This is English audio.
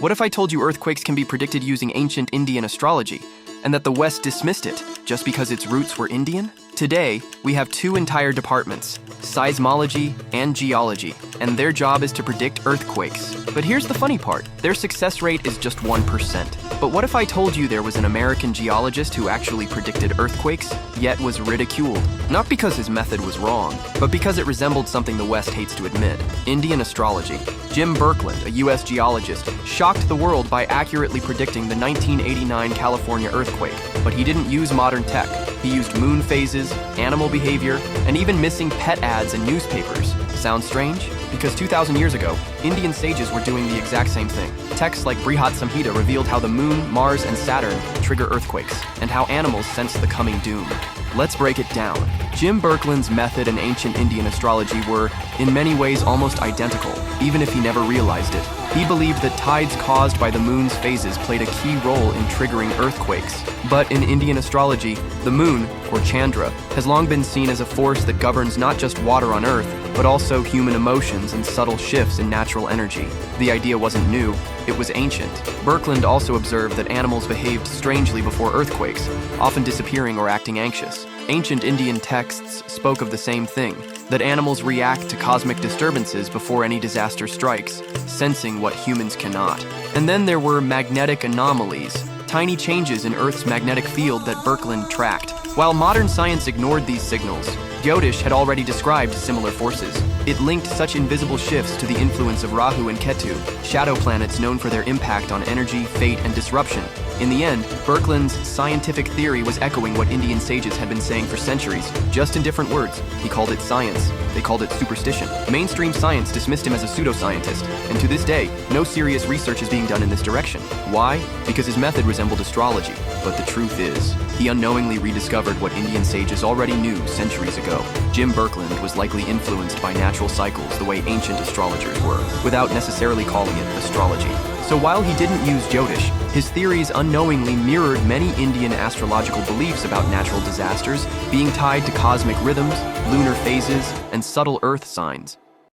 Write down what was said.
What if I told you earthquakes can be predicted using ancient Indian astrology, and that the West dismissed it just because its roots were Indian? Today, we have two entire departments, seismology and geology, and their job is to predict earthquakes. But here's the funny part, their success rate is just 1%. But what if I told you there was an American geologist who actually predicted earthquakes, yet was ridiculed? Not because his method was wrong, but because it resembled something the West hates to admit, Indian astrology. Jim Birkeland, a US geologist, shocked the world by accurately predicting the 1989 California earthquake. But he didn't use modern tech. He used moon phases, animal behavior, and even missing pet ads in newspapers. Sounds strange? Because 2,000 years ago, Indian sages were doing the exact same thing. Texts like Brihat Samhita revealed how the moon, Mars, and Saturn trigger earthquakes, and how animals sense the coming doom. Let's break it down. Jim Birkeland's method and ancient Indian astrology were, in many ways, almost identical, even if he never realized it. He believed that tides caused by the moon's phases played a key role in triggering earthquakes. But in Indian astrology, the moon, or Chandra, has long been seen as a force that governs not just water on Earth, but also human emotions and subtle shifts in natural energy. The idea wasn't new, it was ancient. Birkeland also observed that animals behaved strangely before earthquakes, often disappearing or acting anxious. Ancient Indian texts spoke of the same thing, that animals react to cosmic disturbances before any disaster strikes, sensing what humans cannot. And then there were magnetic anomalies, tiny changes in Earth's magnetic field that Birkeland tracked. While modern science ignored these signals, Jyotish had already described similar forces. It linked such invisible shifts to the influence of Rahu and Ketu, shadow planets known for their impact on energy, fate, and disruption. In the end, Birkeland's scientific theory was echoing what Indian sages had been saying for centuries, just in different words. He called it science. They called it superstition. Mainstream science dismissed him as a pseudoscientist, and to this day, no serious research is being done in this direction. Why? Because his method resembled astrology. But the truth is, he unknowingly rediscovered what Indian sages already knew centuries ago. Jim Birkeland was likely influenced by natural cycles the way ancient astrologers were, without necessarily calling it astrology. So while he didn't use Jyotish, his theories unknowingly mirrored many Indian astrological beliefs about natural disasters being tied to cosmic rhythms, lunar phases, and subtle earth signs.